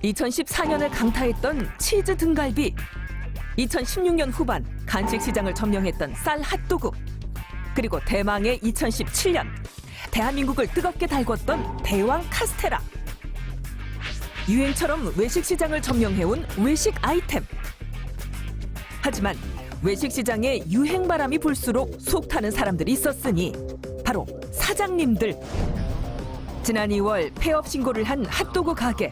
2014년에 강타했던 치즈 등갈비, 2016년 후반 간식 시장을 점령했던 쌀 핫도그, 그리고 대망의 2017년 대한민국을 뜨겁게 달궜던 대왕 카스테라. 유행처럼 외식 시장을 점령해온 외식 아이템. 하지만 외식 시장에 유행 바람이 불수록 속 타는 사람들이 있었으니 바로 사장님들. 지난 2월 폐업 신고를 한 핫도그 가게.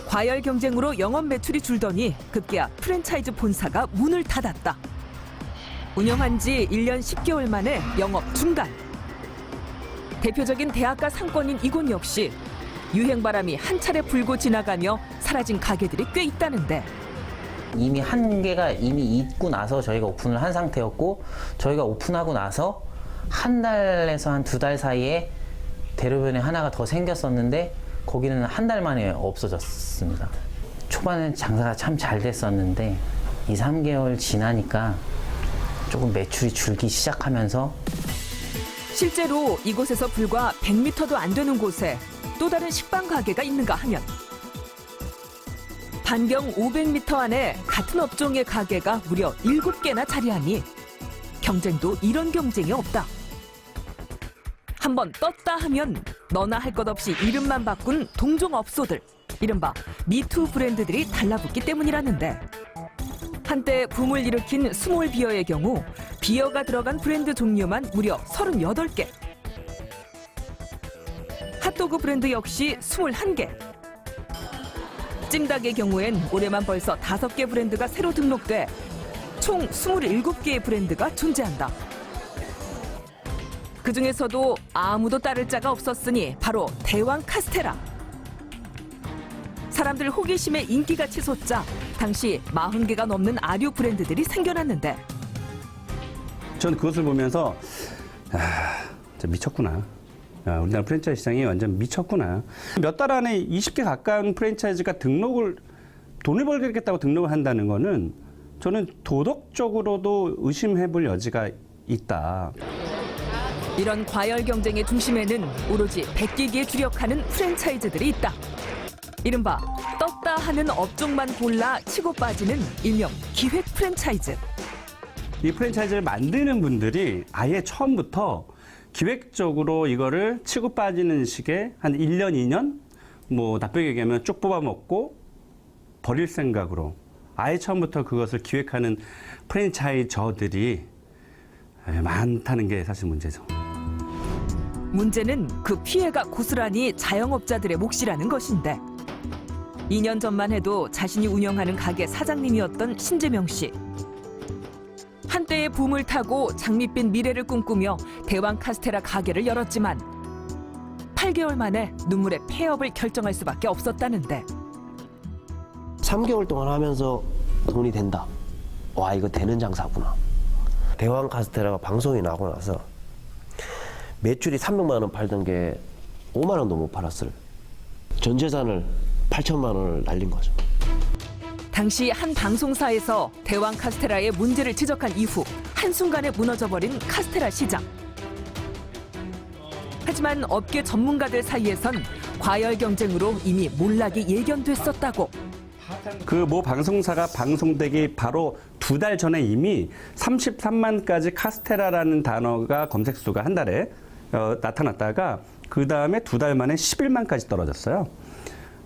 과열 경쟁으로 영업 매출이 줄더니 급기야 프랜차이즈 본사가 문을 닫았다. 운영한 지 1년 10개월 만에 영업 중단. 대표적인 대학가 상권인 이곳 역시 유행 바람이 한 차례 불고 지나가며 사라진 가게들이 꽤 있다는데, 이미 한 개가 이미 있고 나서 저희가 오픈을 한 상태였고, 저희가 오픈하고 나서 한 달에서 한 2달 사이에 대로변에 하나가 더 생겼었는데 거기는 한 달 만에 없어졌습니다. 초반엔 장사가 참 잘 됐었는데 2, 3개월 지나니까 조금 매출이 줄기 시작하면서 실제로 이곳에서 불과 100m도 안 되는 곳에 또 다른 식빵 가게가 있는가 하면 반경 500m 안에 같은 업종의 가게가 무려 7개나 자리하니 경쟁도 이런 경쟁이 없다. 한번 떴다 하면 너나 할 것 없이 이름만 바꾼 동종업소들, 이른바 미투 브랜드들이 달라붙기 때문이라는데, 한때 붐을 일으킨 스몰 비어의 경우 비어가 들어간 브랜드 종류만 무려 38개. 핫도그 브랜드 역시 21개. 찜닭의 경우엔 올해만 벌써 5개 브랜드가 새로 등록돼 총 27개의 브랜드가 존재한다. 그 중에서도 아무도 따를 자가 없었으니 바로 대왕 카스테라. 사람들 호기심에 인기가 치솟자 당시 40개가 넘는 아류 브랜드들이 생겨났는데, 전 그것을 보면서 진짜 미쳤구나. 우리나라 프랜차이즈 시장이 완전 미쳤구나. 몇 달 안에 20개 가까운 프랜차이즈가 돈을 벌겠다고 등록을 한다는 거는 저는 도덕적으로도 의심해 볼 여지가 있다. 이런 과열 경쟁의 중심에는 오로지 백기기에 주력하는 프랜차이즈들이 있다. 이른바 떴다 하는 업종만 골라 치고 빠지는 일명 기획 프랜차이즈. 이 프랜차이즈를 만드는 분들이 아예 처음부터 기획적으로 이거를 치고 빠지는 식의 한 1년, 2년? 뭐 나쁘게 얘기하면 쭉 뽑아먹고 버릴 생각으로 아예 처음부터 그것을 기획하는 프랜차이저들이 많다는 게 사실 문제죠. 문제는 그 피해가 고스란히 자영업자들의 몫이라는 것인데, 2년 전만 해도 자신이 운영하는 가게 사장님이었던 신재명 씨. 한때의 붐을 타고 장밋빛 미래를 꿈꾸며 대왕 카스테라 가게를 열었지만 8개월 만에 눈물의 폐업을 결정할 수밖에 없었다는데, 3개월 동안 하면서 돈이 된다. 와, 이거 되는 장사구나. 대왕 카스테라가 방송이 나고 나서 매출이 300만 원 팔던 게 5만 원도 못 팔았을. 전 재산을 8천만 원을 날린 거죠. 당시 한 방송사에서 대왕 카스테라의 문제를 지적한 이후 한순간에 무너져버린 카스테라 시장. 하지만 업계 전문가들 사이에선 과열 경쟁으로 이미 몰락이 예견됐었다고. 그 모 방송사가 방송되기 바로 2달 전에 이미 33만까지 카스테라라는 단어가 검색수가 한 달에 나타났다가 그 다음에 2달 만에 11만까지 떨어졌어요.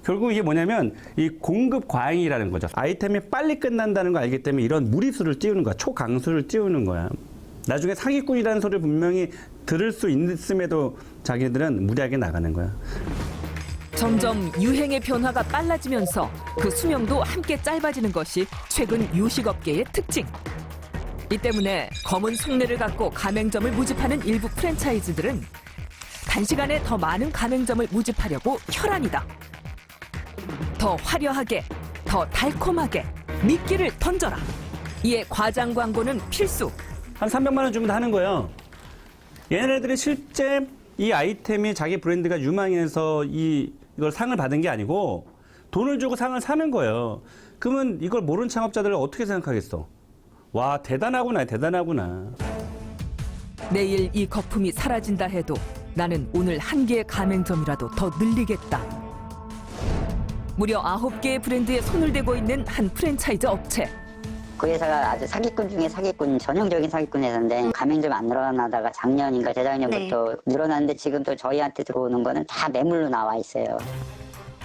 결국 이게 뭐냐면 이 공급 과잉이라는 거죠. 아이템이 빨리 끝난다는 걸 알기 때문에 이런 무리수를 띄우는 거야. 초강수를 띄우는 거야. 나중에 사기꾼이라는 소리를 분명히 들을 수 있음에도 자기들은 무리하게 나가는 거야. 점점 유행의 변화가 빨라지면서 그 수명도 함께 짧아지는 것이 최근 요식업계의 특징. 이 때문에 검은 속내를 갖고 가맹점을 모집하는 일부 프랜차이즈들은 단시간에 더 많은 가맹점을 모집하려고 혈안이다. 더 화려하게, 더 달콤하게 미끼를 던져라. 이에 과장 광고는 필수. 한 300만 원 주면 다 하는 거예요. 얘네들이 실제 이 아이템이 자기 브랜드가 유망해서 이걸 상을 받은 게 아니고 돈을 주고 상을 사는 거예요. 그러면 이걸 모르는 창업자들은 어떻게 생각하겠어? 와, 대단하구나, 대단하구나. 내일 이 거품이 사라진다 해도 나는 오늘 한 개의 가맹점이라도 더 늘리겠다. 무려 9개의 브랜드에 손을 대고 있는 한 프랜차이즈 업체. 그 회사가 아주 사기꾼 중에 사기꾼, 전형적인 사기꾼 회사인데 가맹점 안 늘어나다가 작년인가 재작년부터 늘어났는데 지금 또 저희한테 들어오는 거는 다 매물로 나와 있어요.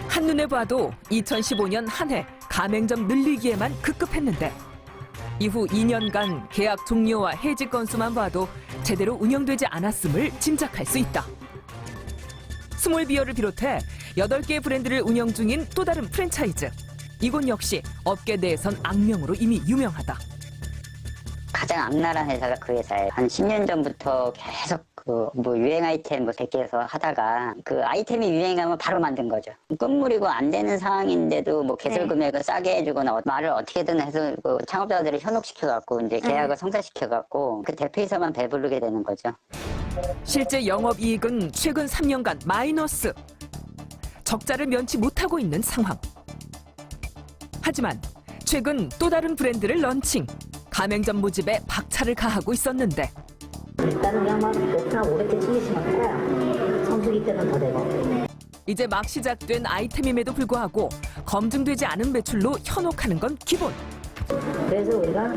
한눈에 봐도 2015년 한 해 가맹점 늘리기에만 급급했는데 이후 2년간 계약 종료와 해지 건수만 봐도 제대로 운영되지 않았음을 짐작할 수 있다. 스몰비어를 비롯해 8개의 브랜드를 운영 중인 또 다른 프랜차이즈. 이곳 역시 업계 내에선 악명으로 이미 유명하다. 가장 악랄한 회사가 그 회사예요. 한 10년 전부터 계속 뭐 유행 아이템 뭐 100개에서 하다가 그 아이템이 유행하면 바로 만든 거죠. 끝물이고 안 되는 상황인데도 뭐 개설 금액을 싸게 해주거나 말을 어떻게든 해서 그 창업자들을 현혹시켜갖고 이제 계약을 성사시켜갖고 그 대표이사만 배부르게 되는 거죠. 실제 영업이익은 최근 3년간 마이너스. 적자를 면치 못하고 있는 상황. 하지만 최근 또 다른 브랜드를 런칭. 가맹점 모집에 박차를 가하고 있었는데 일단은 그냥 막 500개 1000개씩만 팔아요. 성수기 때는 더 되고. 이제 막 시작된 아이템임에도 불구하고 검증되지 않은 매출로 현혹하는 건 기본. 그래서 우리가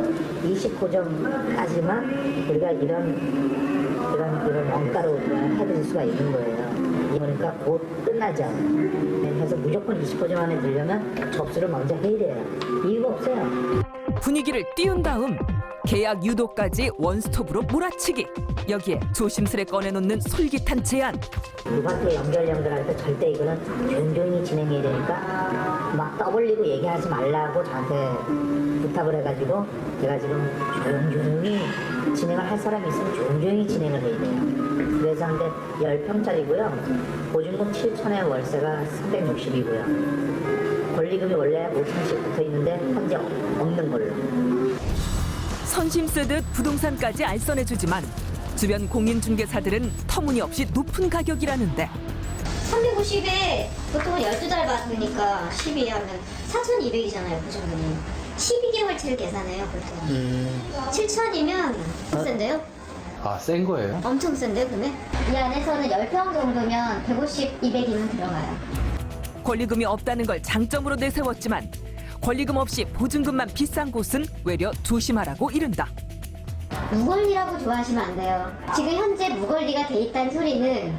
29점까지만 우리가 이런 원가로 해드릴 수가 있는 거예요. 그러니까 곧 끝나죠. 그래서 무조건 29점 안에 들려면 접수를 먼저 해야 돼요. 이유가 없어요. 분위기를 띄운 다음 계약 유도까지 원스톱으로 몰아치기. 여기에 조심스레 꺼내놓는 솔깃한 제안. 누구한테 연결할 때 절대 이거는 조용히 진행해야 되니까 막 떠벌리고 얘기하지 말라고 저한테 부탁을 해가지고 제가 지금 조용히 진행을 할 사람이 있으면 조용히 진행을 해야 돼요. 그래서 한데 10평짜리고요. 보증금 7천에 월세가 360이고요. 권리금이 원래 5천씩 붙어 있는데 현재 없는 걸로. 선심 쓰듯 부동산까지 알선해주지만 주변 공인중개사들은 터무니없이 높은 가격이라는데 350에 보통은 12달 받으니까 12 하면 4,200이잖아요, 보증금이. 12개월치를 계산해요, 보통. 7,000이면 센데요? 아, 센 거예요? 엄청 센데, 금액? 이 안에서는 10평 정도면 150, 200이면 들어가요. 권리금이 없다는 걸 장점으로 내세웠지만 권리금 없이 보증금만 비싼 곳은 외려 조심하라고 이른다. 무권리라고 좋아하시면 안 돼요. 지금 현재 무권리가 돼 있다는 소리는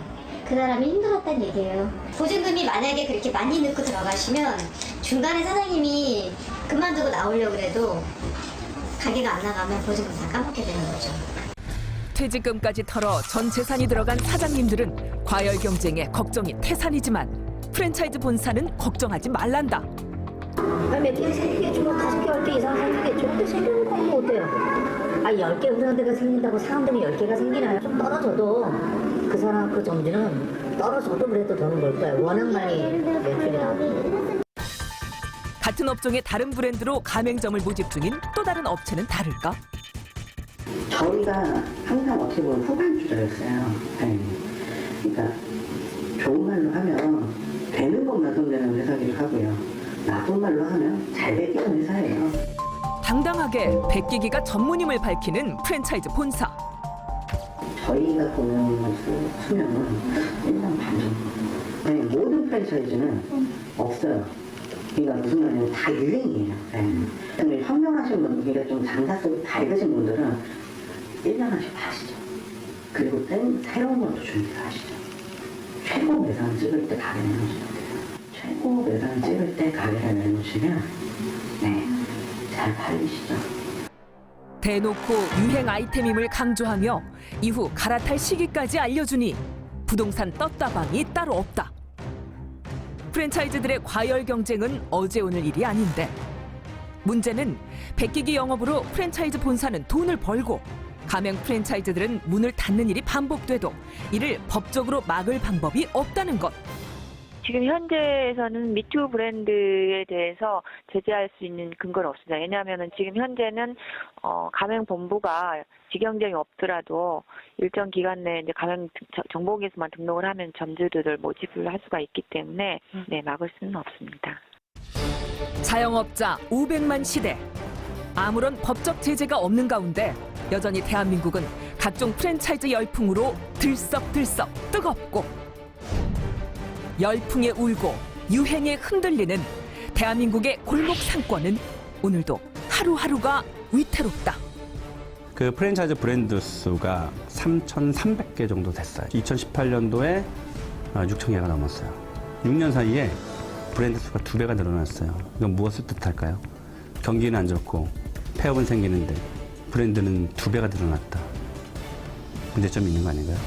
그 사람이 힘들었다는 얘기예요. 보증금이 만약에 그렇게 많이 넣고 들어가시면 중간에 사장님이 그만두고 나오려고 해도 가게가 안 나가면 보증금 다 까먹게 되는 거죠. 퇴직금까지 털어 전 재산이 들어간 사장님들은 과열 경쟁에 걱정이 태산이지만 프랜차이즈 본사는 걱정하지 말란다. 몇 개 생기겠죠. 5개, 10개 이상 생기겠죠. 근데 생기는 건 뭐 어때요? 10개 그런 데가 생긴다고 사람들이 10개가 생기나요? 좀 떨어져도 그 사람 그 점주는 떨어져도 그래도 도는 걸 거예요. 워낙 많이 매출이 나오고. 같은 업종의 다른 브랜드로 가맹점을 모집 중인 또 다른 업체는 다를까? 저희가 항상 어떻게 보면 후반주자였어요. 네. 그러니까 좋은 말로 하면 되는 것만 손대는 회사기도 하고요. 나쁜 말로 하면 잘 되기는 회사예요. 당당하게 베끼기가 전문임을 밝히는 프랜차이즈 본사. 저희가 보는 수명은 1년 반 정도. 네, 모든 프랜차이즈는 없어요. 그러니까 무슨 말이냐면 다 유행이에요. 네. 현명하신 분, 그러니까 좀 장사 속이 밝으신 분들은 1년씩 하시죠. 그리고 새로운 것도 준비하시죠. 최고 매상 찍을 때 가게를 내놓으시면 돼요. 최고 매상 찍을 때 가게를 내놓으시면 네, 잘 팔리시죠. 대놓고 유행 아이템임을 강조하며 이후 갈아탈 시기까지 알려주니 부동산 떴다방이 따로 없다. 프랜차이즈들의 과열 경쟁은 어제 오늘 일이 아닌데 문제는 베끼기 영업으로 프랜차이즈 본사는 돈을 벌고 가맹 프랜차이즈들은 문을 닫는 일이 반복돼도 이를 법적으로 막을 방법이 없다는 것. 지금 현재에서는 미투 브랜드에 대해서 제재할 수 있는 근거는 없습니다. 왜냐하면 지금 현재는 가맹본부가 직영점이 없더라도 일정 기간 내에 이제 가맹 정보기에서만 등록을 하면 점주들을 모집을 할 수가 있기 때문에 네, 막을 수는 없습니다. 자영업자 500만 시대. 아무런 법적 제재가 없는 가운데 여전히 대한민국은 각종 프랜차이즈 열풍으로 들썩들썩 뜨겁고 열풍에 울고 유행에 흔들리는 대한민국의 골목 상권은 오늘도 하루하루가 위태롭다. 그 프랜차이즈 브랜드 수가 3,300개 정도 됐어요. 2018년도에 6,000개가 넘었어요. 6년 사이에 브랜드 수가 2배가 늘어났어요. 이건 무엇을 뜻할까요? 경기는 안 좋고 폐업은 생기는데 브랜드는 2배가 늘어났다. 문제점이 있는 거 아닌가요?